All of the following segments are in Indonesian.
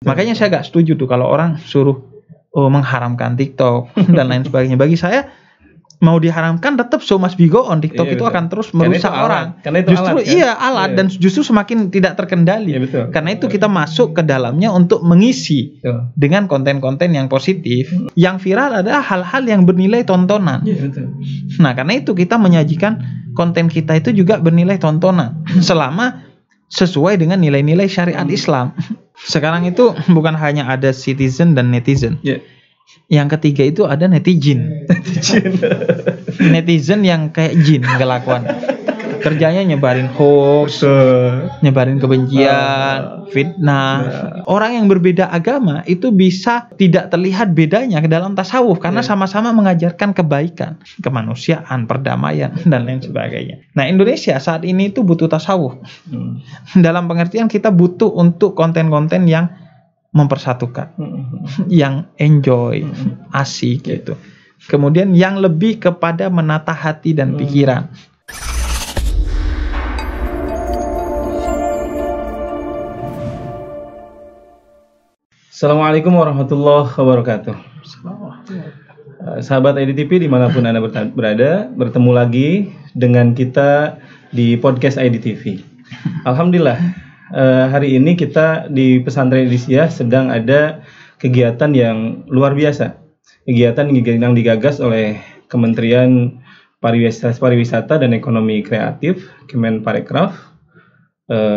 Makanya saya gak setuju tuh kalau orang suruh mengharamkan TikTok dan lain sebagainya. Bagi saya mau diharamkan tetap so must be go on. TikTok itu akan terus merusak orang. Karena itu justru alat, kan? alat dan justru semakin tidak terkendali. Karena itu kita masuk ke dalamnya untuk mengisi dengan konten-konten yang positif. Yang viral adalah hal-hal yang bernilai tontonan. Nah, karena itu kita menyajikan konten kita itu juga bernilai tontonan selama sesuai dengan nilai-nilai syariat Islam. Sekarang itu bukan hanya ada citizen dan netizen. Yang ketiga itu ada netizen. Netizen yang kayak jin kelakuan. Kerjanya nyebarin hoax, nyebarin kebencian, fitnah. Orang yang berbeda agama itu bisa tidak terlihat bedanya ke dalam tasawuf karena sama-sama mengajarkan kebaikan, kemanusiaan, perdamaian dan lain sebagainya. Nah, Indonesia saat ini itu butuh tasawuf. Dalam pengertian kita butuh untuk konten-konten yang mempersatukan, yang enjoy, asik gitu. Kemudian yang lebih kepada menata hati dan pikiran. Assalamualaikum warahmatullahi wabarakatuh. Sahabat IDTV dimanapun Anda berada, bertemu lagi dengan kita di podcast IDTV. Alhamdulillah, hari ini kita di Pesantren Idrisiyah sedang ada kegiatan yang luar biasa. Kegiatan yang digagas oleh Kementerian Pariwisata dan Ekonomi Kreatif, Kemenparekraf,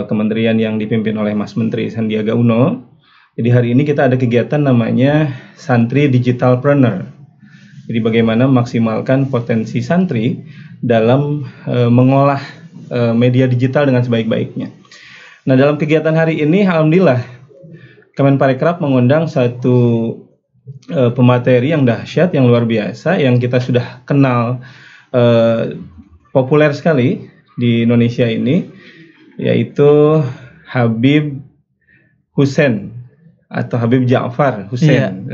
kementerian yang dipimpin oleh Mas Menteri Sandiaga Uno. Jadi hari ini kita ada kegiatan namanya Santri Digitalpreneur. Jadi bagaimana maksimalkan potensi santri dalam mengolah media digital dengan sebaik-baiknya. Nah, dalam kegiatan hari ini alhamdulillah Kemenparekraf mengundang satu pemateri yang dahsyat, yang luar biasa, yang kita sudah kenal populer sekali di Indonesia ini, yaitu Habib Hussein atau Habib Ja'far Hussein.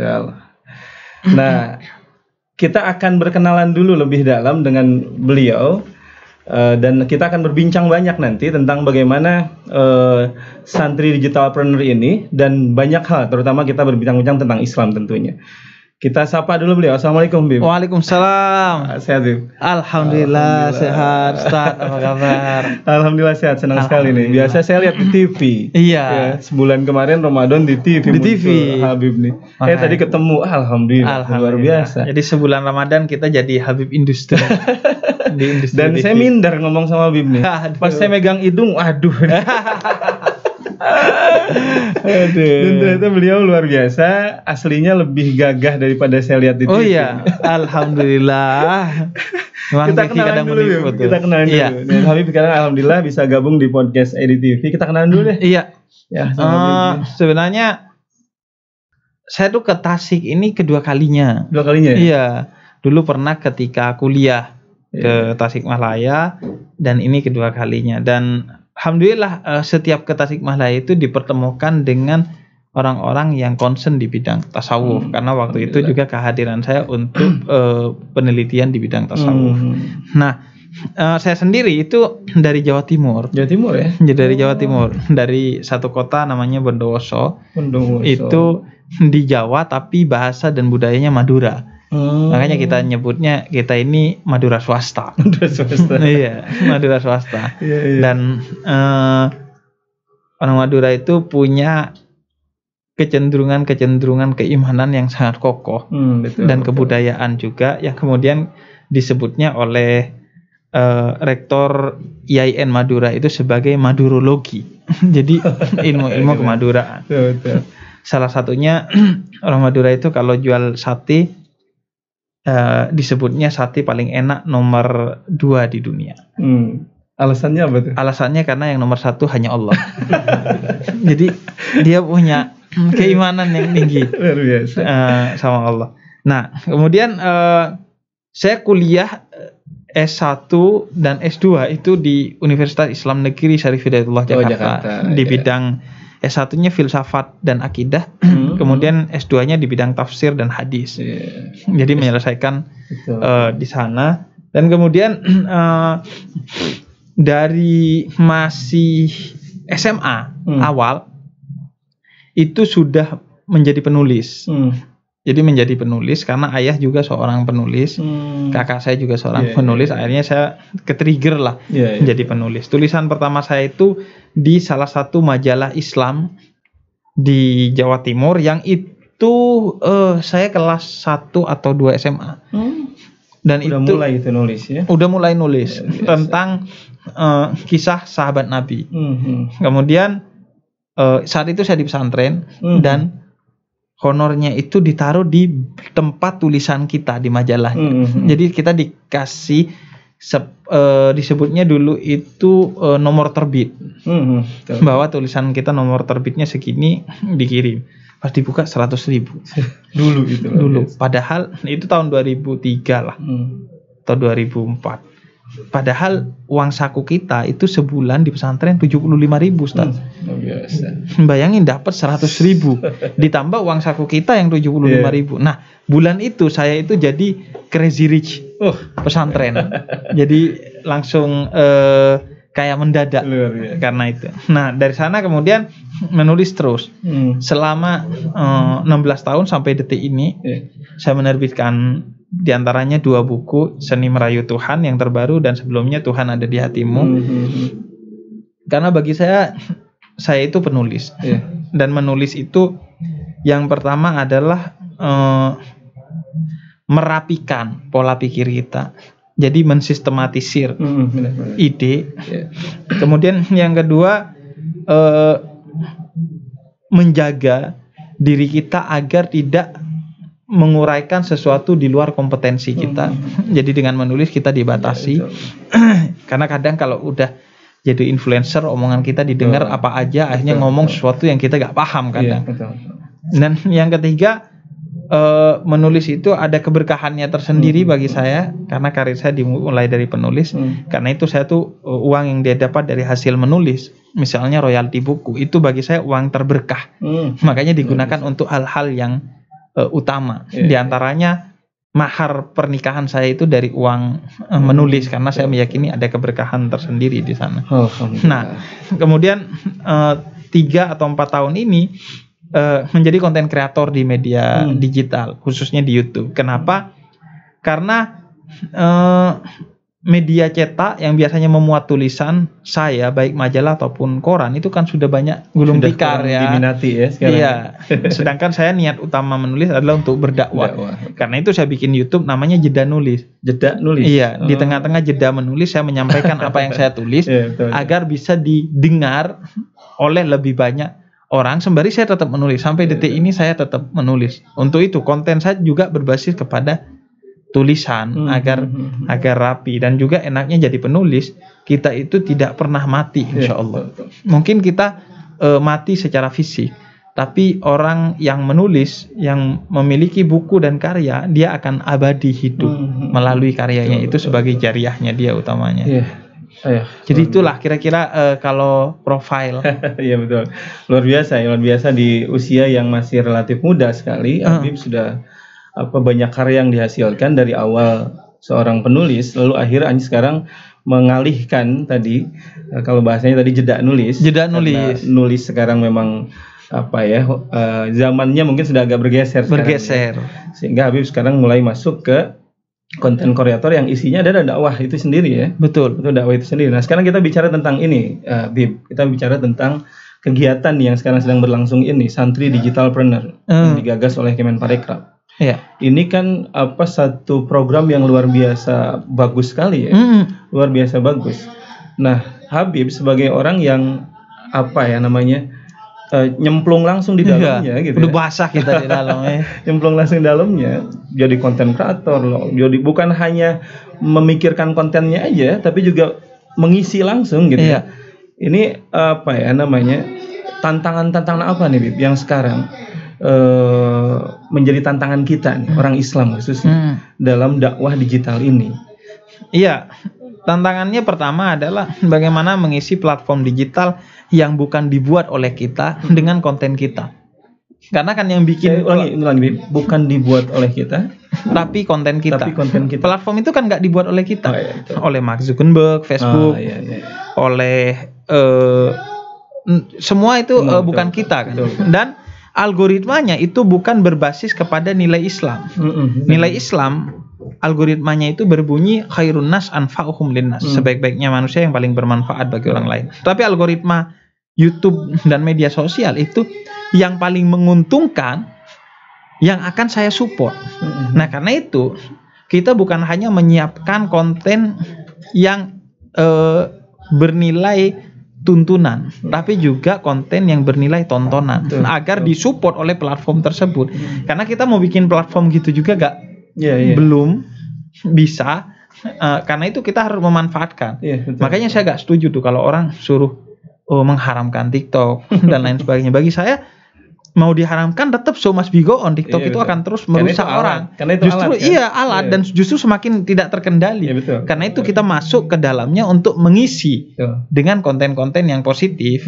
Nah, kita akan berkenalan dulu lebih dalam dengan beliau, dan kita akan berbincang banyak nanti tentang bagaimana santri digitalpreneur ini dan banyak hal, terutama kita berbincang-bincang tentang Islam tentunya. Kita sapa dulu beliau. Assalamualaikum, Bib. Waalaikumsalam. Sehat, Bib? Alhamdulillah sehat. Ustaz, apa kabar? Alhamdulillah sehat, senang sekali nih. Biasa saya lihat di TV. Iya. Ya, sebulan kemarin Ramadan di TV. Di TV. Habib nih. Tadi ketemu. Alhamdulillah. Luar biasa. Jadi sebulan Ramadan kita jadi Habib industri. Di industri Dan TV. saya minder ngomong sama Habib nih. Pas saya megang hidung, aduh. Dan ternyata beliau luar biasa, aslinya lebih gagah daripada saya lihat di TV. Oh iya, alhamdulillah. Kita kenalan dulu. Dan Habib sekarang alhamdulillah bisa gabung di podcast IDTV. Kita kenalan dulu deh. Iya. Ya, sebenarnya saya tuh ke Tasik ini kedua kalinya. Dua kalinya ya? Iya. Dulu pernah ketika kuliah ke Tasikmalaya, dan ini kedua kalinya. Dan alhamdulillah setiap ke Tasikmalaya itu dipertemukan dengan orang-orang yang concern di bidang tasawuf, karena waktu itu juga kehadiran saya untuk penelitian di bidang tasawuf. Nah, saya sendiri itu dari Jawa Timur. Jawa Timur ya? Dari Jawa Timur, dari satu kota namanya Bondowoso. Itu di Jawa tapi bahasa dan budayanya Madura. Makanya kita nyebutnya kita ini Madura swasta. Madura swasta. Iya, Madura swasta. Dan orang Madura itu punya kecenderungan keimanan yang sangat kokoh, dan kebudayaan juga, yang kemudian disebutnya oleh rektor IAIN Madura itu sebagai madurologi. Jadi ilmu kemaduraan. Salah satunya orang Madura itu kalau jual sate, disebutnya sate paling enak nomor 2 di dunia. Alasannya apa tuh? Alasannya karena yang nomor 1 hanya Allah. Jadi dia punya keimanan yang tinggi. Luar biasa. Sama Allah. Nah, kemudian saya kuliah S1 dan S2 itu di Universitas Islam Negeri Syarif Hidayatullah Jakarta, di bidang S1-nya filsafat dan akidah, kemudian S2-nya di bidang tafsir dan hadis. Jadi menyelesaikan di sana, dan kemudian dari masih SMA awal itu sudah menjadi penulis. Jadi menjadi penulis karena ayah juga seorang penulis, kakak saya juga seorang penulis. Akhirnya saya ke-trigger lah menjadi penulis. Tulisan pertama saya itu di salah satu majalah Islam di Jawa Timur, yang itu saya kelas 1 atau 2 SMA. Dan udah itu mulai itu nulis ya. Udah mulai nulis tentang kisah sahabat Nabi. Kemudian saat itu saya di pesantren dan honornya itu ditaruh di tempat tulisan kita di majalah. Jadi kita dikasih disebutnya dulu itu nomor terbit. Bahwa tulisan kita nomor terbitnya segini, dikirim. Pas dibuka 100.000. Dulu itu. Padahal itu tahun 2003 lah. Atau 2004. Padahal uang saku kita itu sebulan di pesantren 75.000, Ustaz. Biasa. Bayangin dapat 100.000 ditambah uang saku kita yang 75.000. Nah, bulan itu saya itu jadi crazy rich pesantren. Jadi langsung kayak mendadak karena itu. Nah, dari sana kemudian menulis terus. Selama 16 tahun sampai detik ini saya menerbitkan diantaranya 2 buku, Seni Merayu Tuhan yang terbaru dan sebelumnya Tuhan Ada di Hatimu. Karena bagi saya itu penulis. Dan menulis itu yang pertama adalah merapikan pola pikir kita. Jadi mensistematisir ide. Kemudian yang kedua menjaga diri kita agar tidak menguraikan sesuatu di luar kompetensi kita. Jadi dengan menulis kita dibatasi. Karena kadang kalau udah jadi influencer, omongan kita didengar apa aja, akhirnya ngomong sesuatu yang kita gak paham kadang. Dan yang ketiga, menulis itu ada keberkahannya tersendiri bagi saya, karena karir saya dimulai dari penulis. Karena itu saya tuh uang yang dia dapat dari hasil menulis, misalnya royalti buku, itu bagi saya uang terberkah. Makanya digunakan untuk hal-hal yang utama. Di antaranya mahar pernikahan saya itu dari uang menulis, karena saya meyakini ada keberkahan tersendiri di sana. Nah, kemudian 3 atau 4 tahun ini menjadi konten kreator di media digital, khususnya di YouTube. Kenapa? Karena media cetak yang biasanya memuat tulisan saya, baik majalah ataupun koran, itu kan sudah banyak gulung tikar ya. Diminati ya sekarang. Iya. Sedangkan saya niat utama menulis adalah untuk berdakwah. Karena itu saya bikin YouTube namanya Jeda Nulis. Jeda Nulis. Iya, di tengah-tengah jeda menulis saya menyampaikan apa yang saya tulis agar bisa didengar oleh lebih banyak orang. Sembari saya tetap menulis. Sampai detik ini saya tetap menulis. Untuk itu konten saya juga berbasis kepada tulisan agar rapi, dan juga enaknya jadi penulis kita itu tidak pernah mati, insya Allah. Mungkin kita mati secara fisik, tapi orang yang menulis, yang memiliki buku dan karya, dia akan abadi hidup melalui karyanya itu sebagai jariahnya dia utamanya. Jadi itulah kira-kira kalau profil. Iya betul, luar biasa di usia yang masih relatif muda sekali. Habib sudah banyak karya yang dihasilkan dari awal seorang penulis, lalu akhirnya sekarang mengalihkan tadi, kalau bahasanya tadi jeda nulis. Nulis sekarang memang zamannya mungkin sudah agak bergeser. Sehingga Habib sekarang mulai masuk ke konten kreator yang isinya adalah dakwah itu sendiri ya. Betul dakwah itu sendiri. Nah, sekarang kita bicara tentang ini, Habib. Kita bicara tentang kegiatan yang sekarang sedang berlangsung ini, Santri Digitalpreneur yang digagas oleh Kemenparekraf. Ini kan satu program yang luar biasa bagus sekali ya. Luar biasa bagus. Nah, Habib sebagai orang yang nyemplung langsung di dalamnya gitu. Udah basah kita di dalamnya. Nyemplung langsung di dalamnya, jadi konten kreator loh. Jadi bukan hanya memikirkan kontennya aja, tapi juga mengisi langsung gitu. Ini tantangan-tantangan apa nih Bib yang sekarang menjadi tantangan kita nih, orang Islam khususnya dalam dakwah digital ini? Iya, tantangannya pertama adalah bagaimana mengisi platform digital yang bukan dibuat oleh kita dengan konten kita. Karena kan yang bikin ulangi, bukan dibuat oleh kita, tapi konten kita. Platform itu kan nggak dibuat oleh kita, oleh Mark Zuckerberg, Facebook, oleh semua itu bukan kita kan. Dan algoritmanya itu bukan berbasis kepada nilai Islam. Nilai Islam, algoritmanya itu berbunyi khairun nas anfa'uhum linnas, sebaik-baiknya manusia yang paling bermanfaat bagi orang lain. Tapi algoritma YouTube dan media sosial itu yang paling menguntungkan, yang akan saya support. Nah, karena itu kita bukan hanya menyiapkan konten yang bernilai tuntunan, tapi juga konten yang bernilai tontonan, agar disupport oleh platform tersebut. Karena kita mau bikin platform gitu juga belum bisa, karena itu kita harus memanfaatkan. Makanya saya gak setuju tuh kalau orang suruh mengharamkan TikTok dan lain sebagainya. Bagi saya, mau diharamkan tetap so must be go on. TikTok itu akan terus merusak orang. Karena itu justru alat dan justru semakin tidak terkendali. Karena itu kita masuk ke dalamnya untuk mengisi dengan konten-konten yang positif.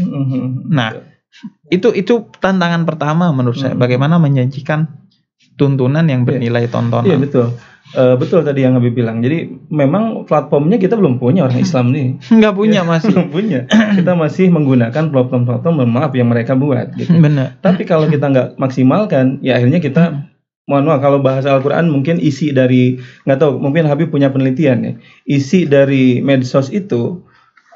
Nah, itu tantangan pertama menurut saya. Bagaimana menyajikan tuntunan yang bernilai tontonan. Iya, betul. Betul tadi yang Habib bilang. Jadi memang platformnya kita belum punya, orang Islam nih. Nggak punya masih. Belum punya. Kita masih menggunakan platform yang mereka buat. Gitu. Benar. Tapi kalau kita nggak maksimalkan, ya akhirnya kita, mohon maaf, kalau bahasa Al-Quran mungkin isi dari, nggak tahu, mungkin Habib punya penelitian ya. Isi dari medsos itu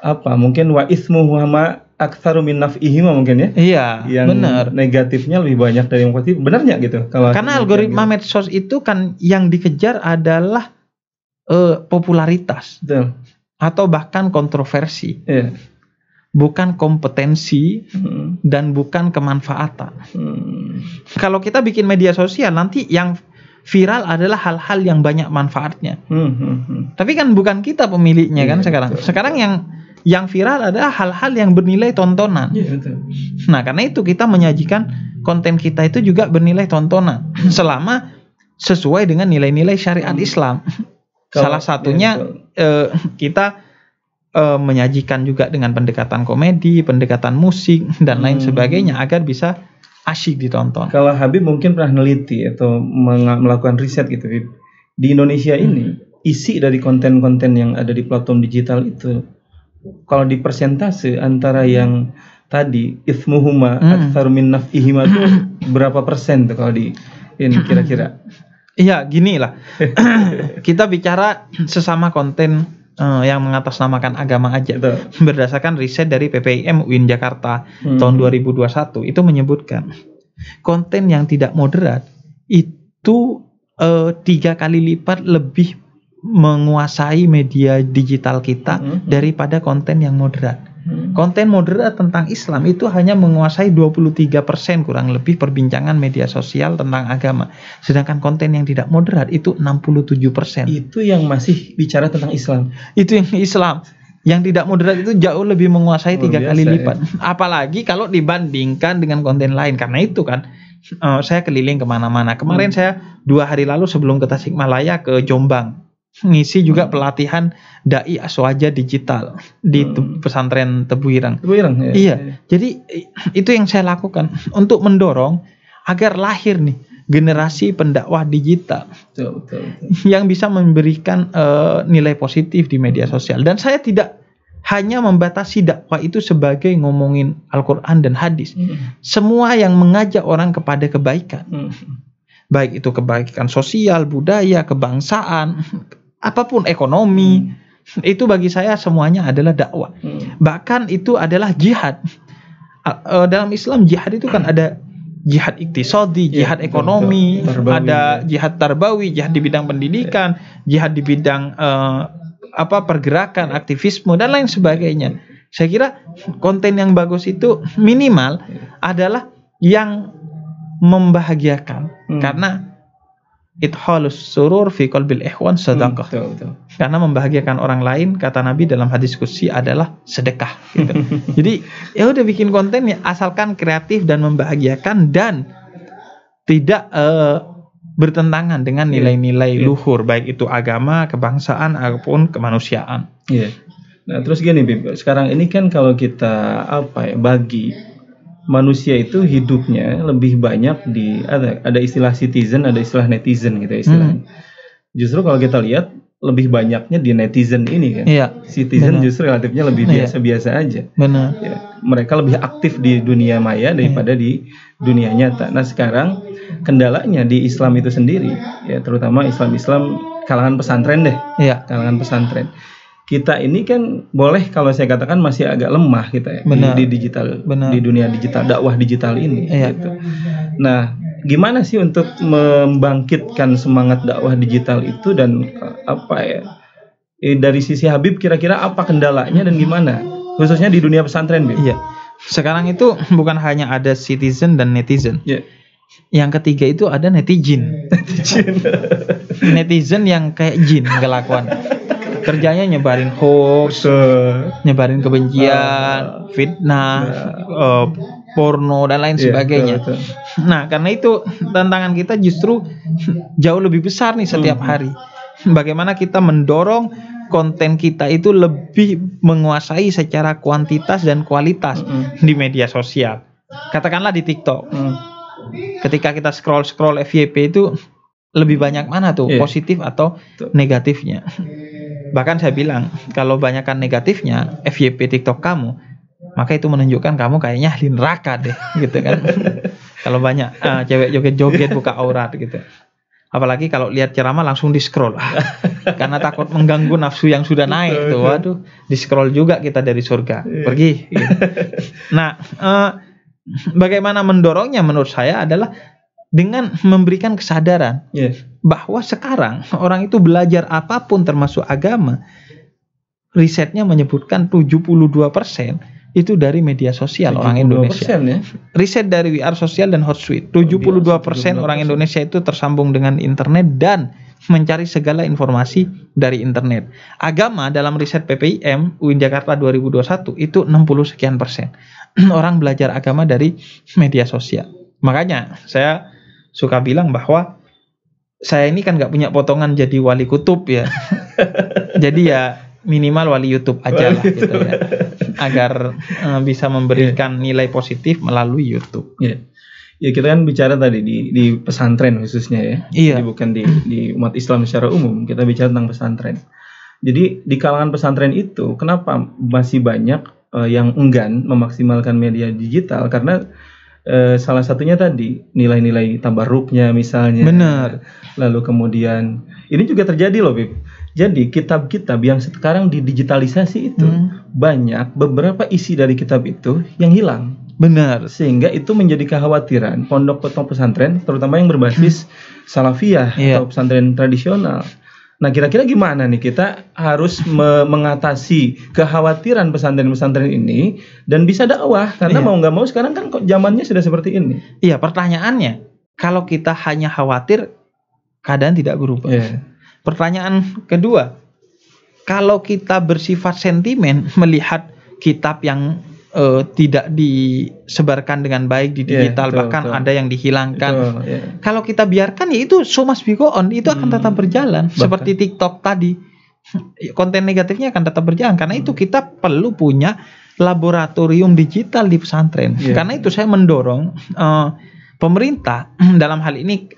apa? Mungkin wa ismuhu ma aktsaru min naf'ihi mungkin ya. Iya, benar. Negatifnya lebih banyak dari yang positif. Benarnya gitu. Karena algoritma medsos itu kan yang dikejar adalah popularitas. Betul. Atau bahkan kontroversi. Bukan kompetensi dan bukan kemanfaatan. Kalau kita bikin media sosial, nanti yang viral adalah hal-hal yang banyak manfaatnya. Tapi kan bukan kita pemiliknya kan sekarang. Sekarang yang viral adalah hal-hal yang bernilai tontonan. Nah, karena itu kita menyajikan konten kita itu juga bernilai tontonan selama sesuai dengan nilai-nilai syariat Islam. Salah satunya kita menyajikan juga dengan pendekatan komedi, pendekatan musik dan lain sebagainya agar bisa asyik ditonton. Kalau Habib mungkin pernah neliti atau melakukan riset gitu, Habib. Di Indonesia ini isi dari konten-konten yang ada di platform digital itu, kalau di persentase antara yang tadi ismuhuma aktsaru min naf'ihima itu berapa persen tuh kalau di ini kira-kira? Iya, gini lah. Kita bicara sesama konten yang mengatasnamakan agama aja. Berdasarkan riset dari PPIM UIN Jakarta tahun 2021 itu menyebutkan konten yang tidak moderat itu 3 kali lipat lebih menguasai media digital kita daripada konten yang moderat. Konten moderat tentang Islam itu hanya menguasai 23% kurang lebih perbincangan media sosial tentang agama. Sedangkan konten yang tidak moderat itu 67%. Itu yang masih bicara tentang Islam. Itu yang Islam. Yang tidak moderat itu jauh lebih menguasai 3 kali lipat. Apalagi kalau dibandingkan dengan konten lain. Karena itu kan saya keliling kemana-mana. Kemarin saya 2 hari lalu sebelum ke Tasikmalaya ke Jombang. Ngisi juga pelatihan dai aswaja digital di pesantren Tebu Ireng. Iya. Jadi itu yang saya lakukan untuk mendorong agar lahir nih generasi pendakwah digital yang bisa memberikan nilai positif di media sosial. Dan saya tidak hanya membatasi dakwah itu sebagai ngomongin Al-Quran dan hadis. Semua yang mengajak orang kepada kebaikan, baik itu kebaikan sosial, budaya, kebangsaan, apapun, ekonomi, itu bagi saya semuanya adalah dakwah. Bahkan itu adalah jihad. Dalam Islam jihad itu kan ada jihad iktisadi, jihad ekonomi, ada jihad tarbawi, jihad di bidang pendidikan, jihad di bidang pergerakan, aktivisme dan lain sebagainya. Saya kira konten yang bagus itu minimal adalah yang membahagiakan, karena ithalus surur fi qalbil ikhwan sedekah. Karena membahagiakan orang lain, kata Nabi dalam hadis qudsi, adalah sedekah gitu. Jadi ya udah bikin konten ya asalkan kreatif dan membahagiakan dan tidak bertentangan dengan nilai-nilai luhur, baik itu agama, kebangsaan ataupun kemanusiaan. Nah, terus gini Bib, sekarang ini kan kalau kita bagi manusia itu hidupnya lebih banyak di ada istilah citizen, ada istilah netizen gitu istilahnya. Justru kalau kita lihat lebih banyaknya di netizen ini kan. Iya. Citizen Benar. justru relatifnya lebih Iya. biasa-biasa aja. Benar. Ya, mereka lebih aktif di dunia maya daripada di dunia nyata. Nah sekarang kendalanya di Islam itu sendiri, ya terutama Islam kalangan pesantren deh, Iya. kalangan pesantren. Kita ini kan boleh kalau saya katakan masih agak lemah kita ya Benar. di digital, Benar. di dunia digital, dakwah digital ini. Iya. Gitu. Nah, gimana sih untuk membangkitkan semangat dakwah digital itu dan apa ya? Dari sisi Habib kira-kira apa kendalanya dan gimana? Khususnya di dunia pesantren, Bib. Iya. Sekarang itu bukan hanya ada citizen dan netizen. Iya. Yang ketiga itu ada netizen. Netizen yang kayak jin kelakuan. Kerjanya nyebarin hoax, nyebarin kebencian, fitnah, porno dan lain sebagainya. Betul. Nah, karena itu tantangan kita justru jauh lebih besar nih setiap hari. Bagaimana kita mendorong konten kita itu lebih menguasai secara kuantitas dan kualitas di media sosial. Katakanlah di TikTok. Ketika kita scroll FYP itu lebih banyak mana tuh, positif atau negatifnya. Bahkan saya bilang, kalau banyakkan negatifnya FYP TikTok kamu, maka itu menunjukkan kamu kayaknya ahli neraka deh, gitu kan. Kalau banyak cewek joget-joget buka aurat gitu. Apalagi kalau lihat ceramah langsung di-scroll. Karena takut mengganggu nafsu yang sudah naik tuh. Waduh, di-scroll juga kita dari surga. Pergi gitu. Nah, bagaimana mendorongnya menurut saya adalah dengan memberikan kesadaran bahwa sekarang orang itu belajar apapun termasuk agama, risetnya menyebutkan 72% itu dari media sosial orang Indonesia. Ya? Riset dari We Are Social dan Hotsuite, 72% orang Indonesia itu tersambung dengan internet dan mencari segala informasi dari internet. Agama dalam riset PPIM UIN Jakarta 2021 itu 60 sekian persen. Orang belajar agama dari media sosial. Makanya saya suka bilang bahwa saya ini kan nggak punya potongan jadi wali kutub ya. Jadi ya minimal wali YouTube aja lah gitu ya. Agar bisa memberikan nilai positif melalui YouTube. Ya kita kan bicara tadi di pesantren khususnya ya. Jadi bukan di umat Islam secara umum, kita bicara tentang pesantren. Jadi di kalangan pesantren itu kenapa masih banyak yang enggan memaksimalkan media digital? Karena salah satunya tadi nilai-nilai tabarruknya misalnya. Benar. Lalu kemudian ini juga terjadi loh, Bib. Jadi kitab-kitab yang sekarang didigitalisasi itu banyak beberapa isi dari kitab itu yang hilang. Benar. Sehingga itu menjadi kekhawatiran pondok-pondok pesantren, terutama yang berbasis salafiyah atau pesantren tradisional. Nah, kira-kira gimana nih kita harus mengatasi kekhawatiran pesantren-pesantren ini dan bisa dakwah? Karena mau nggak mau sekarang kan kok zamannya sudah seperti ini. Iya, pertanyaannya, kalau kita hanya khawatir, keadaan tidak berubah. Pertanyaan kedua, kalau kita bersifat sentimen melihat kitab yang tidak disebarkan dengan baik di digital, bahkan ada yang dihilangkan. Kalau kita biarkan, ya itu so must be go on, itu akan tetap berjalan. Seperti TikTok tadi, konten negatifnya akan tetap berjalan. Karena itu kita perlu punya laboratorium digital di pesantren. Karena itu saya mendorong pemerintah dalam hal ini,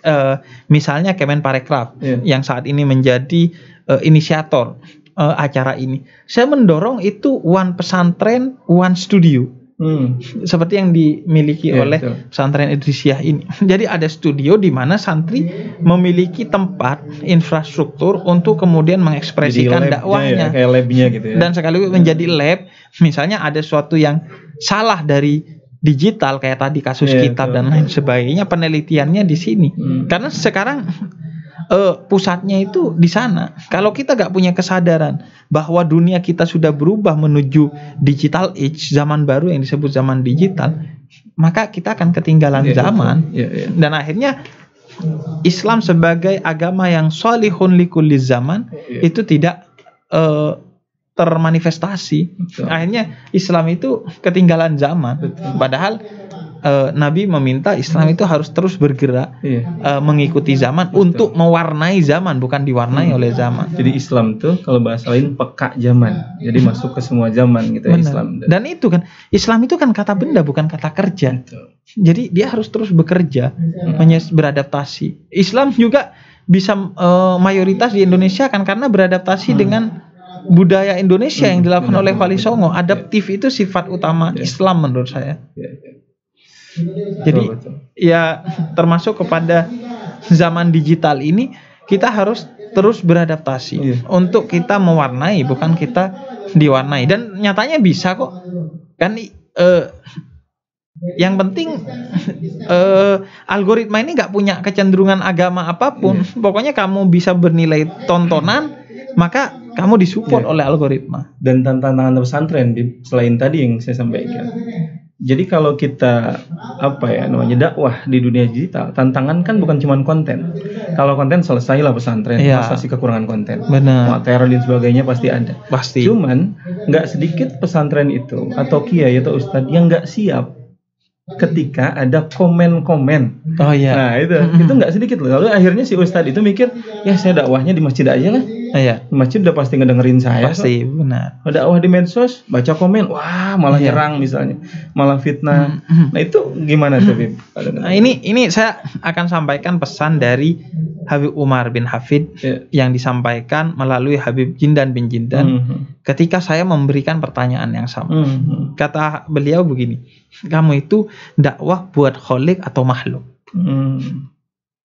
misalnya Kemenparekraf yang saat ini menjadi inisiator acara ini. Saya mendorong itu one pesantren, one studio. Seperti yang dimiliki oleh pesantren Idrisiyah ini. Jadi ada studio di mana santri memiliki tempat infrastruktur untuk kemudian mengekspresikan dakwahnya. Kayak labnya gitu ya. Dan sekaligus menjadi lab. Misalnya ada sesuatu yang salah dari digital kayak tadi kasus kitab dan lain sebagainya, penelitiannya di sini. Karena sekarang pusatnya itu di sana. Kalau kita gak punya kesadaran bahwa dunia kita sudah berubah menuju digital age, zaman baru yang disebut zaman digital, maka kita akan ketinggalan zaman. Dan akhirnya Islam sebagai agama yang sholihun likulli zaman itu tidak termanifestasi. Akhirnya Islam itu ketinggalan zaman. Padahal Nabi meminta Islam itu harus terus bergerak mengikuti zaman untuk mewarnai zaman, bukan diwarnai oleh zaman. Jadi Islam tuh kalau bahasa lain peka zaman. Jadi masuk ke semua zaman gitu ya Islam. Dan itu kan Islam itu kan kata benda bukan kata kerja. Jadi dia harus terus bekerja, beradaptasi. Islam juga bisa mayoritas di Indonesia kan karena beradaptasi dengan budaya Indonesia yang dilakukan oleh Wali Songo. Adaptif itu sifat utama Islam menurut saya. Jadi ya termasuk kepada zaman digital ini kita harus terus beradaptasi untuk kita mewarnai, bukan kita diwarnai. Dan nyatanya bisa kok. Kan yang penting algoritma ini nggak punya kecenderungan agama apapun. Pokoknya kamu bisa bernilai tontonan, maka kamu disupport oleh algoritma. Dan tantangan pesantren selain tadi yang saya sampaikan. Jadi kalau kita dakwah di dunia digital, tantangan kan bukan cuma konten. Kalau konten selesailah pesantren, masa sih kekurangan konten. Benar. Materi dan sebagainya pasti ada. Pasti. Cuman nggak sedikit pesantren itu atau kiai atau ustadz yang nggak siap ketika ada komen-komen. Oh iya. Nah itu nggak sedikit loh. Lalu akhirnya si ustadz itu mikir, ya saya dakwahnya di masjid aja lah. Iya. Di masjid udah pasti ngedengerin saya. Pasti, benar. Dakwah di medsos, baca komen, wah malah nyerang misalnya, malah fitnah. Nah itu gimana tuh, Bib? Nah ini saya akan sampaikan pesan dari Habib Umar bin Hafid yang disampaikan melalui Habib Jindan bin Jindan ketika saya memberikan pertanyaan yang sama. Kata beliau begini, kamu itu dakwah buat kholik atau makhluk?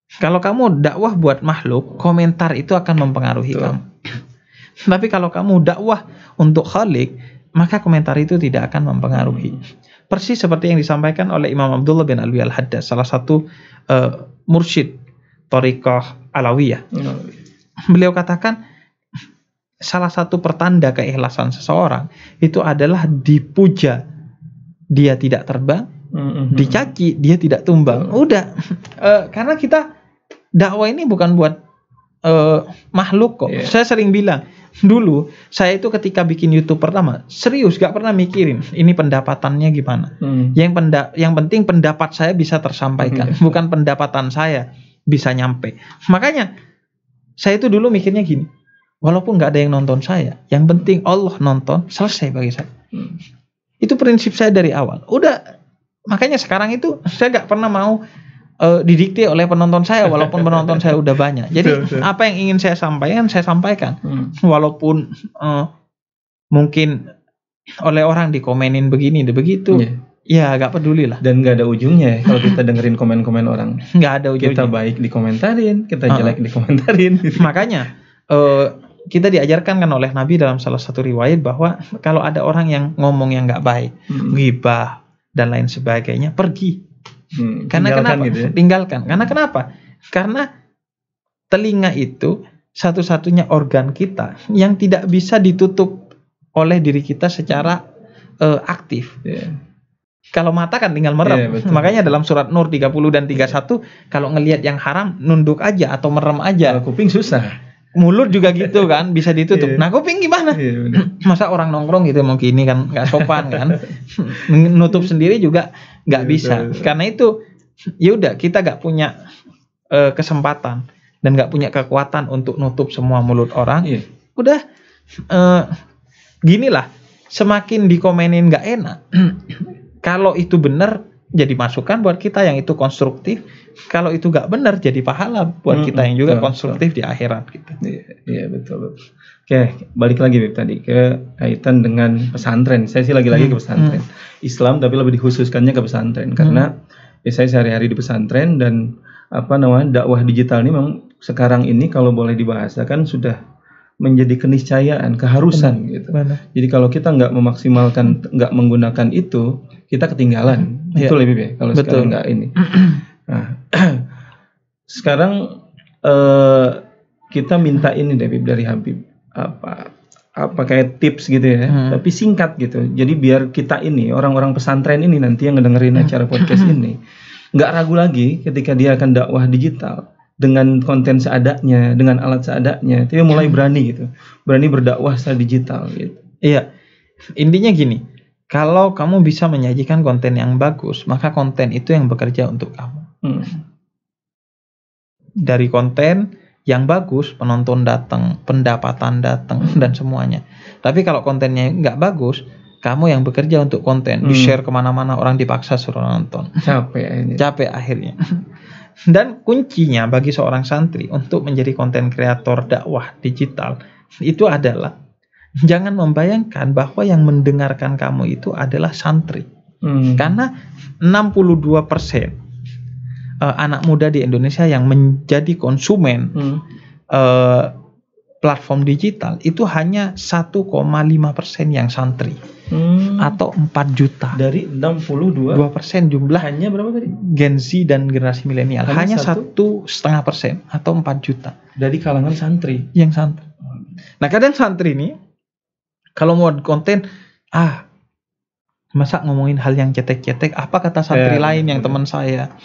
Kalau kamu dakwah buat makhluk, komentar itu akan mempengaruhi kamu. Tapi kalau kamu dakwah untuk kholik, maka komentar itu tidak akan mempengaruhi. Persis seperti yang disampaikan oleh Imam Abdullah bin Alwi Al-Haddad, salah satu mursyid Thariqah Alawiyah. Beliau katakan salah satu pertanda keikhlasan seseorang itu adalah dipuja dia tidak terbang, dicaci dia tidak tumbang. Udah, karena kita dakwah ini bukan buat makhluk kok. Saya sering bilang dulu saya itu ketika bikin YouTube pertama serius gak pernah mikirin ini pendapatannya gimana. Yang penting pendapat saya bisa tersampaikan, bukan pendapatan saya bisa nyampe. Makanya saya itu dulu mikirnya gini, walaupun gak ada yang nonton saya, yang penting Allah nonton, selesai bagi saya. Itu prinsip saya dari awal. Udah, makanya sekarang itu saya gak pernah mau didikte oleh penonton saya, walaupun penonton saya udah banyak. Jadi apa yang ingin saya sampaikan. Walaupun mungkin oleh orang dikomenin begini, begitu. Ya gak peduli lah. Dan gak ada ujungnya kalau kita dengerin komen-komen orang. Gak ada ujungnya. Kita baik dikomentarin, kita jelek dikomentarin. Makanya kita diajarkan kan oleh Nabi dalam salah satu riwayat bahwa kalau ada orang yang ngomong yang gak baik, ghibah dan lain sebagainya, pergi. Karena kenapa? Gitu ya? Tinggalkan. Karena kenapa? Karena telinga itu satu-satunya organ kita yang tidak bisa ditutup oleh diri kita secara aktif. Kalau mata kan tinggal merem. Makanya dalam surat Nur 30 dan 31 kalau ngelihat yang haram nunduk aja atau merem aja. Kalau kuping susah. Mulut juga gitu kan, bisa ditutup. Nah kuping gimana? Masa orang nongkrong gitu mau gini kan, gak sopan kan. Nutup sendiri juga gak bisa. Karena itu yaudah kita gak punya kesempatan dan gak punya kekuatan untuk nutup semua mulut orang. Udah ginilah, semakin dikomenin gak enak. Kalau itu benar jadi masukan buat kita yang itu konstruktif. Kalau itu gak benar jadi pahala buat kita yang juga konstruktif di akhirat kita. Iya betul. Oke, balik lagi Bib tadi ke kaitan dengan pesantren. Saya sih lagi-lagi ke pesantren Islam, tapi lebih dikhususkannya ke pesantren karena saya sehari-hari di pesantren dan dakwah digital ini memang sekarang ini kalau boleh dibahasakan sudah menjadi keniscayaan, keharusan gitu. Jadi kalau kita nggak memaksimalkan, nggak menggunakan itu, kita ketinggalan. Itu lebih baik kalau sekarang nggak ini. Nah, sekarang kita minta ini dari Habib apa kayak tips gitu ya, tapi singkat gitu. Jadi biar kita ini orang-orang pesantren ini nanti yang ngedengerin acara podcast ini nggak ragu lagi ketika dia akan dakwah digital. Dengan konten seadanya, dengan alat seadanya, dia mulai berani berdakwah secara digital gitu. Iya, intinya gini, kalau kamu bisa menyajikan konten yang bagus, maka konten itu yang bekerja untuk kamu. Dari konten yang bagus, penonton datang, pendapatan datang, dan semuanya. Tapi kalau kontennya nggak bagus, kamu yang bekerja untuk konten, di-share kemana-mana, orang dipaksa suruh nonton. Capek akhirnya. Dan kuncinya bagi seorang santri untuk menjadi konten kreator dakwah digital itu adalah jangan membayangkan bahwa yang mendengarkan kamu itu adalah santri. Karena 62% anak muda di Indonesia yang menjadi konsumen platform digital itu hanya 1,5% yang santri atau 4 juta dari 62% jumlah hanya berapa tadi? Gen Z dan generasi milenial hanya 1,5% atau 4 juta dari kalangan santri yang santri. Nah kadang santri ini kalau mau konten masa ngomongin hal yang cetek-cetek, apa kata santri lain yang teman saya.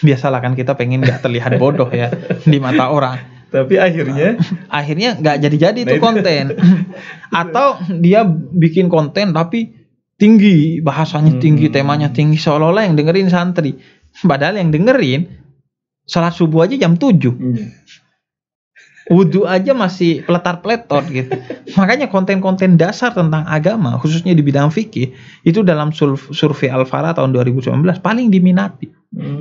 Biasalah kan kita pengen gak terlihat bodoh ya di mata orang. Tapi akhirnya nggak jadi itu konten. Atau dia bikin konten tapi tinggi, bahasanya tinggi, temanya tinggi, seolah-olah yang dengerin santri. Padahal yang dengerin sholat subuh aja jam 7. Wudhu aja masih peletar-peletot gitu. Makanya konten-konten dasar tentang agama, khususnya di bidang fikih, itu dalam survei Al-Fara tahun 2019 paling diminati.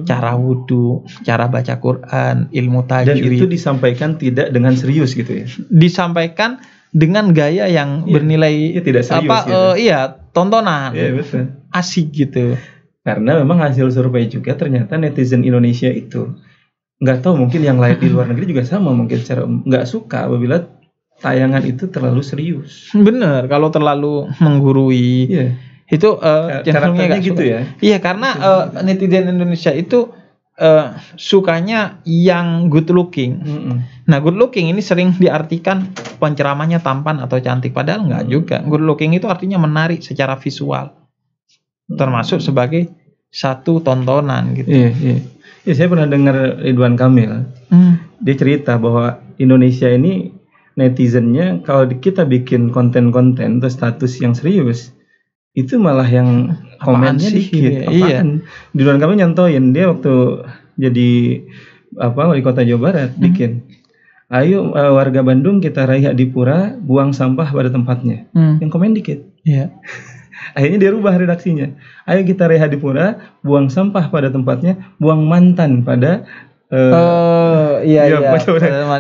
Cara wudhu, cara baca Quran, ilmu tajwid. Dan itu disampaikan tidak dengan serius gitu ya? Disampaikan dengan gaya yang bernilai tidak serius gitu. Tontonan. Iya, betul. Asik gitu. Karena memang hasil survei juga ternyata netizen Indonesia itu nggak tahu, mungkin yang lain di luar negeri juga sama, mungkin cara nggak suka apabila tayangan itu terlalu serius. Bener, kalau terlalu menggurui. Iya. Itu karakternya gitu ya. Iya, karena netizen Indonesia itu sukanya yang good looking. Nah, good looking ini sering diartikan penceramahnya tampan atau cantik, padahal nggak juga. Good looking itu artinya menarik secara visual, termasuk sebagai satu tontonan gitu. Iya. Ya, saya pernah dengar Ridwan Kamil. Dia cerita bahwa Indonesia ini netizennya kalau kita bikin konten-konten atau status yang serius, itu malah yang komennya dikit. Apaan? Ridwan Kamil nyontoin, dia waktu jadi wali kota Jawa Barat bikin, ayo warga Bandung kita raih Adipura, buang sampah pada tempatnya. Yang komen dikit. Iya. Akhirnya dia rubah redaksinya. Ayo kita raih Adipura, buang sampah pada tempatnya, buang mantan pada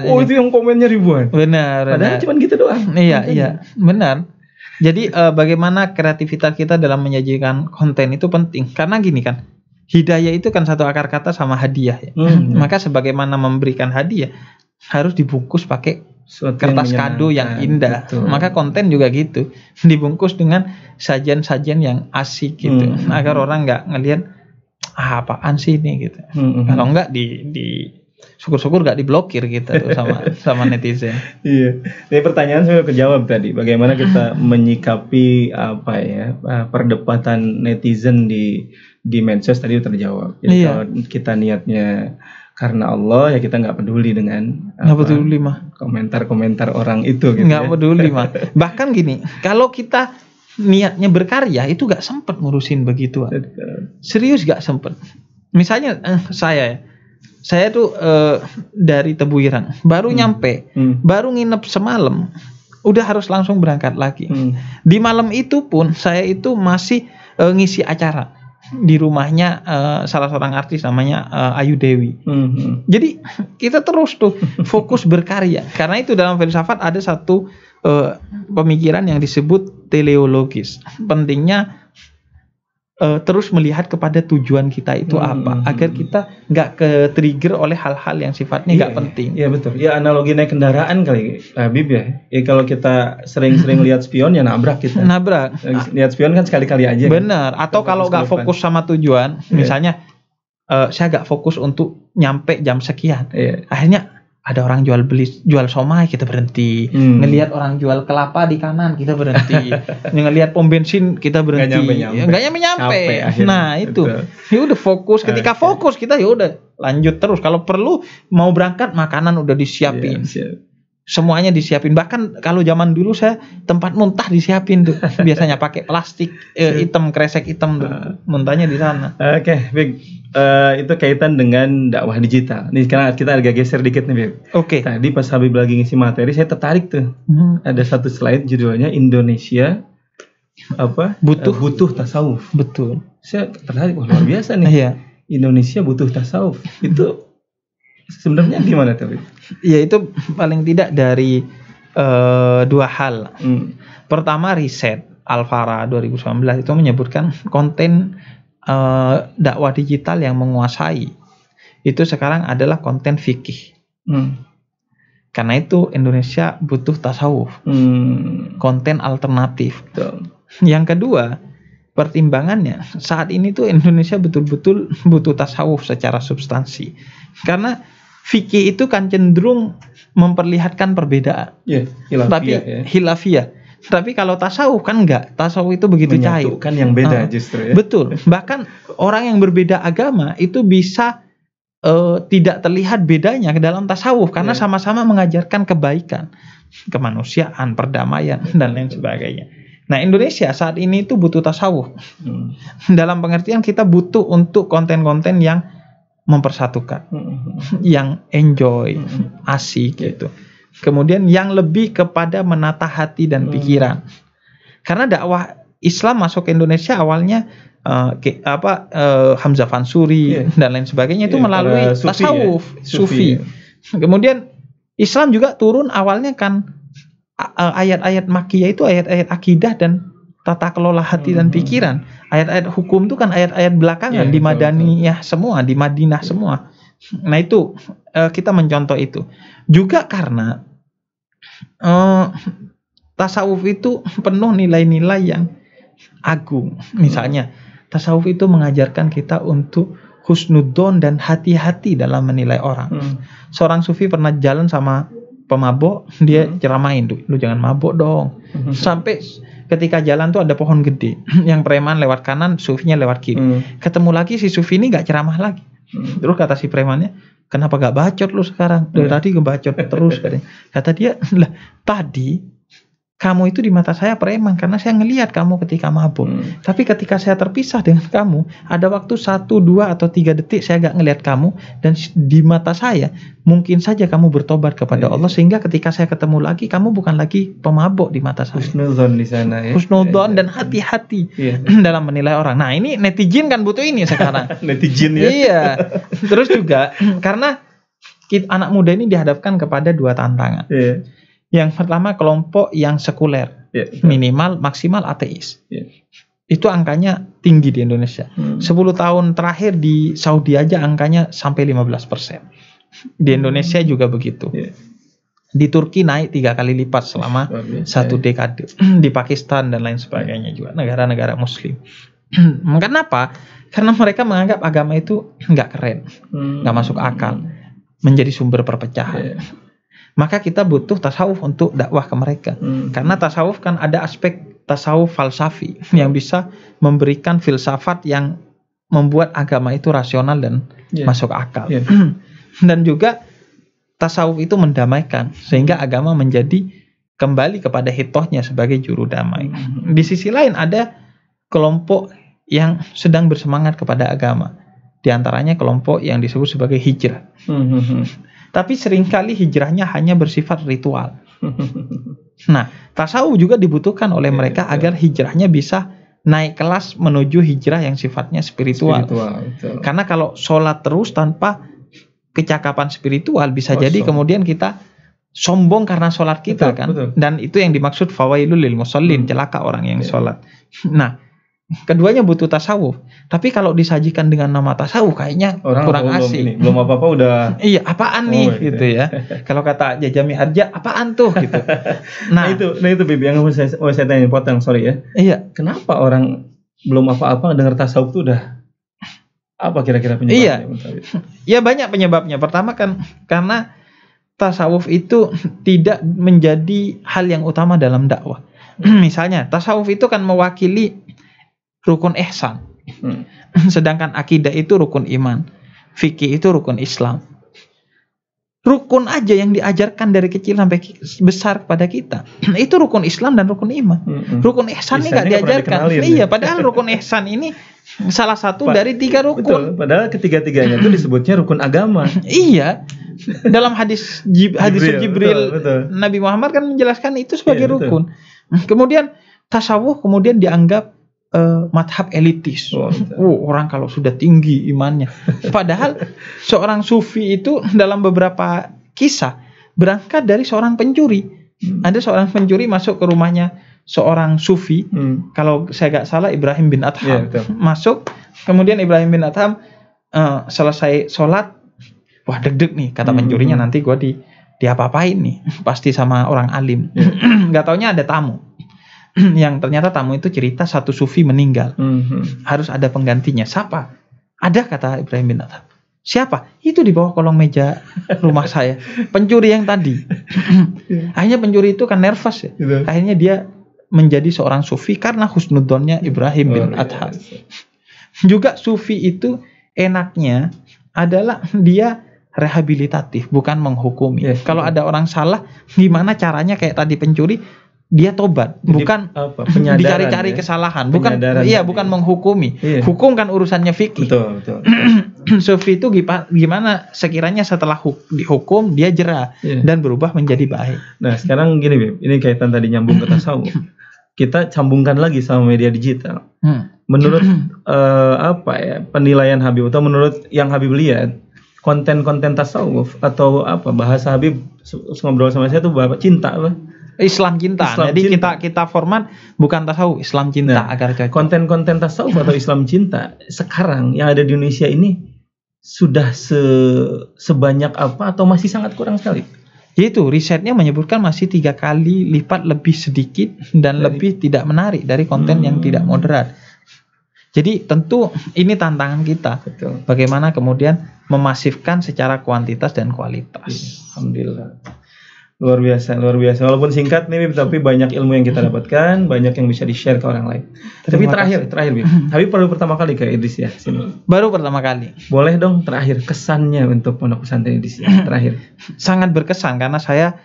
itu yang komennya ribuan. Benar. Padahal cuma gitu doang. Iya, benar. Jadi bagaimana kreativitas kita dalam menyajikan konten itu penting. Karena gini kan, hidayah itu kan satu akar kata sama hadiah ya. Maka sebagaimana memberikan hadiah harus dibungkus pakai kertas kado yang indah. Betul. Maka konten juga gitu, dibungkus dengan sajian-sajian yang asik gitu, agar orang nggak ngelihat apaan sih ini gitu. Kalau nggak di syukur-syukur nggak diblokir gitu sama netizen. Iya. Ini pertanyaan saya kejawab tadi. Bagaimana kita menyikapi perdebatan netizen di medsos tadi terjawab. Jadi kalau kita niatnya karena Allah, ya kita nggak peduli dengan komentar-komentar orang itu gitu. Nggak peduli mah. Bahkan gini, kalau kita niatnya berkarya itu nggak sempet ngurusin begitu. Serius nggak sempet. Misalnya saya tuh dari Tebuirang baru nyampe, baru nginep semalam, udah harus langsung berangkat lagi. Di malam itu pun saya itu masih ngisi acara di rumahnya salah seorang artis namanya Ayu Dewi. Jadi kita terus tuh fokus berkarya. Karena itu dalam filsafat ada satu pemikiran yang disebut teleologis. Pentingnya terus melihat kepada tujuan kita itu apa, agar kita nggak ke-trigger oleh hal-hal yang sifatnya nggak penting. Iya betul. Ya analogi naik kendaraan kali, Habib ya. Ya kalau kita sering-sering lihat spion ya nabrak kita. Lihat spion kan sekali-kali aja. Bener. Kan? Atau kalau nggak fokus sama tujuan, misalnya saya nggak fokus untuk nyampe jam sekian, akhirnya ada orang jual somai, kita berhenti. Ngelihat orang jual kelapa di kanan, kita berhenti. Ngelihat pom bensin, kita berhenti. Nggak nyampe. Nah itu, ya udah fokus. Ketika fokus kita ya udah lanjut terus. Kalau perlu mau berangkat makanan udah disiapin. Semuanya disiapin. Bahkan kalau zaman dulu saya tempat muntah disiapin tuh. Biasanya pakai plastik hitam, kresek hitam tuh. Muntahnya di sana. Oke, Big. Itu kaitan dengan dakwah digital. Nih sekarang kita agak geser dikit nih, Big. Oke. Tadi pas Habib lagi ngisi materi, saya tertarik tuh. Ada satu slide judulnya Indonesia butuh tasawuf. Betul. Saya tertarik, luar biasa nih. Iya. Indonesia butuh tasawuf. Itu sebenarnya gimana tuh? Ya itu paling tidak dari dua hal. Pertama, riset Al-Fara 2019 itu menyebutkan konten dakwah digital yang menguasai itu sekarang adalah konten fikih. Karena itu Indonesia butuh tasawuf, konten alternatif. Yang kedua, pertimbangannya saat ini tuh Indonesia betul-betul butuh tasawuf secara substansi. Karena fikih itu kan cenderung memperlihatkan perbedaan. Hilafiyah. Tapi kalau tasawuf kan enggak. Tasawuf itu begitu cair. Menyatukan yang beda justru ya. Betul. Bahkan orang yang berbeda agama itu bisa tidak terlihat bedanya ke dalam tasawuf karena sama-sama mengajarkan kebaikan, kemanusiaan, perdamaian dan lain sebagainya. Nah, Indonesia saat ini itu butuh tasawuf. Dalam pengertian kita butuh untuk konten-konten yang mempersatukan, yang enjoy, asik gitu. Kemudian yang lebih kepada menata hati dan pikiran. Karena dakwah Islam masuk ke Indonesia awalnya Hamzah Fansuri dan lain sebagainya itu melalui tasawuf, sufi. Kemudian Islam juga turun awalnya kan ayat-ayat makkiyah itu ayat-ayat akidah dan tata kelola hati dan pikiran. Ayat-ayat hukum itu kan ayat-ayat belakangan di Madaniyah semua, di Madinah semua. Nah itu kita mencontoh itu. Juga karena tasawuf itu penuh nilai-nilai yang agung. Misalnya tasawuf itu mengajarkan kita untuk husnudzon dan hati-hati dalam menilai orang. Seorang sufi pernah jalan sama pemabok, dia ceramain tuh, lu jangan mabok dong. Sampai ketika jalan tuh ada pohon gede, yang preman lewat kanan, sufinya lewat kiri. Ketemu lagi si sufi ini gak ceramah lagi. Terus kata si premannya, kenapa gak bacot lu sekarang? Dari tadi ngebacot terus katanya. Kata dia, lah tadi kamu itu di mata saya preman karena saya ngelihat kamu ketika mabuk. Tapi ketika saya terpisah dengan kamu, ada waktu 1, 2, atau 3 detik saya gak ngelihat kamu, dan di mata saya mungkin saja kamu bertobat kepada Allah sehingga ketika saya ketemu lagi kamu bukan lagi pemabuk di mata saya. Husnudzon di sana ya. Husnudzon dan hati-hati dalam menilai orang. Nah ini netizen kan butuh ini sekarang. Netizen ya. Iya. Terus juga karena anak muda ini dihadapkan kepada 2 tantangan. Yang pertama kelompok yang sekuler, minimal maksimal ateis. Itu angkanya tinggi di Indonesia. 10 tahun terakhir di Saudi aja angkanya sampai 15%. Di Indonesia juga begitu. Di Turki naik 3 kali lipat selama 1 dekade. Di Pakistan dan lain sebagainya juga, negara-negara Muslim. Kenapa? Karena mereka menganggap agama itu nggak keren, nggak masuk akal, menjadi sumber perpecahan. Maka kita butuh tasawuf untuk dakwah ke mereka. Karena tasawuf kan ada aspek tasawuf falsafi yang bisa memberikan filsafat yang membuat agama itu rasional dan masuk akal. Dan juga tasawuf itu mendamaikan sehingga agama menjadi kembali kepada hitohnya sebagai juru damai. Di sisi lain ada kelompok yang sedang bersemangat kepada agama. Di antaranya kelompok yang disebut sebagai hijrah. Tapi seringkali hijrahnya hanya bersifat ritual. Nah, tasawuf juga dibutuhkan oleh mereka agar hijrahnya bisa naik kelas menuju hijrah yang sifatnya spiritual. Karena kalau sholat terus tanpa kecakapan spiritual bisa jadi kemudian kita sombong karena sholat kita Dan itu yang dimaksud fawailul lil musallin, celaka orang yang sholat. Nah, keduanya butuh tasawuf. Tapi kalau disajikan dengan nama tasawuf kayaknya orang kurang asik. Belum apa-apa udah. Iya, apaan nih gitu ya. Kalau kata Jajami Arja, apaan tuh gitu. Nah itu Bibi yang saya tanya, potong sorry ya. Iya. Kenapa orang belum apa-apa dengar tasawuf tuh udah apa kira-kira penyebabnya? Iya banyak penyebabnya. Pertama kan karena tasawuf itu tidak menjadi hal yang utama dalam dakwah. Misalnya tasawuf itu kan mewakili rukun ihsan. Sedangkan akidah itu rukun iman, fikih itu rukun Islam. Rukun aja yang diajarkan dari kecil sampai besar kepada kita itu rukun Islam dan rukun iman. Rukun ihsan ini nggak diajarkan. Iya, padahal rukun ihsan ini salah satu dari 3 rukun. Betul, padahal ketiga-tiganya itu disebutnya rukun agama. Iya. Dalam hadis Jibril betul. Nabi Muhammad kan menjelaskan itu sebagai rukun. Kemudian tasawuf kemudian dianggap madhab elitis. Oh, Orang kalau sudah tinggi imannya. Padahal seorang sufi itu dalam beberapa kisah berangkat dari seorang pencuri. Ada seorang pencuri masuk ke rumahnya seorang sufi. Kalau saya nggak salah Ibrahim bin Adham. Masuk, kemudian Ibrahim bin Adham selesai sholat. Wah, deg-deg nih kata pencurinya, nanti gue diapa-apain nih, pasti sama orang alim. Nggak taunya ada tamu, yang ternyata tamu itu cerita satu sufi meninggal, harus ada penggantinya. Siapa? Ada, kata Ibrahim bin Adham. Siapa? Itu di bawah kolong meja rumah saya, pencuri yang tadi. Akhirnya pencuri itu kan nervous ya. Akhirnya dia menjadi seorang sufi karena husnudzonnya Ibrahim bin Adham. Juga sufi itu enaknya adalah dia rehabilitatif, bukan menghukumi. Kalau ada orang salah, gimana caranya kayak tadi pencuri, dia tobat. Jadi, bukan dicari-cari kesalahan, bukan bukan menghukumi. Hukum kan urusannya fikih. Betul. Sufi itu gimana sekiranya setelah dihukum dia jera dan berubah menjadi baik. Nah, sekarang gini, Bib, ini kaitan tadi nyambung ke tasawuf. Kita sambungkan lagi sama media digital. Menurut penilaian Habib, atau menurut yang Habib lihat, konten-konten tasawuf atau bahasa Habib ngobrol sama saya tuh cinta apa? Islam cinta. Jadi kita format bukan tasawuf, Islam cinta agar cocok. Konten-konten tasawuf atau Islam cinta sekarang yang ada di Indonesia ini sudah sebanyak apa atau masih sangat kurang sekali? Yaitu risetnya menyebutkan masih 3 kali lipat lebih sedikit dan lebih tidak menarik dari konten yang tidak moderat. Jadi tentu ini tantangan kita. Betul. Bagaimana kemudian memasifkan secara kuantitas dan kualitas. Alhamdulillah. Luar biasa. Walaupun singkat nih, tapi banyak ilmu yang kita dapatkan, banyak yang bisa di-share ke orang lain. Tapi terakhir, Bib. Habib baru pertama kali ke Idris ya sini. Baru pertama kali. Boleh dong terakhir kesannya untuk Pondok Pesantren Idris ya, terakhir. Sangat berkesan karena saya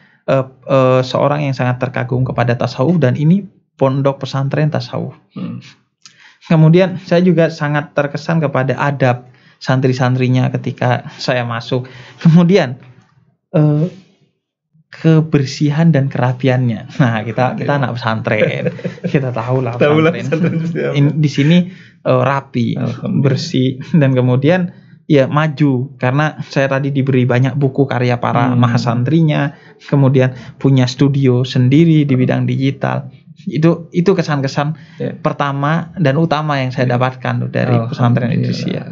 seorang yang sangat terkagum kepada tasawuf, dan ini Pondok Pesantren Tasawuf. Kemudian saya juga sangat terkesan kepada adab santri-santrinya ketika saya masuk. Kemudian kebersihan dan kerapiannya. Nah, kita anak pesantren, kita tahu lah pesantren. Di sini rapi, bersih, dan kemudian ya maju karena saya tadi diberi banyak buku karya para mahasantrinya, kemudian punya studio sendiri di bidang digital. Itu kesan-kesan pertama dan utama yang saya dapatkan dari pesantren Indonesia.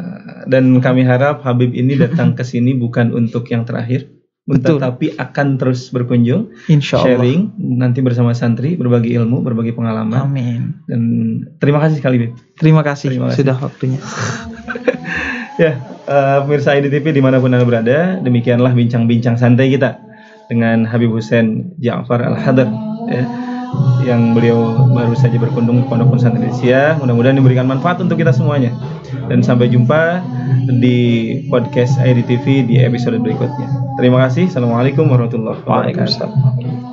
Dan kami harap Habib ini datang ke sini bukan untuk yang terakhir, tapi akan terus berkunjung, Insya Allah. Sharing nanti bersama santri, berbagi ilmu, berbagi pengalaman. Amin. Dan terima kasih sekali, Bib. Terima kasih sudah waktunya. Ya, pemirsa IDTV dimanapun Anda berada, demikianlah bincang-bincang santai kita dengan Habib Hussein Ja'far Al-Hadar, yang beliau baru saja berkunjung ke Pondok Pesantren Indonesia. Mudah-mudahan diberikan manfaat untuk kita semuanya. Dan sampai jumpa di podcast IDTV di episode berikutnya. Terima kasih. Assalamualaikum warahmatullahi wabarakatuh.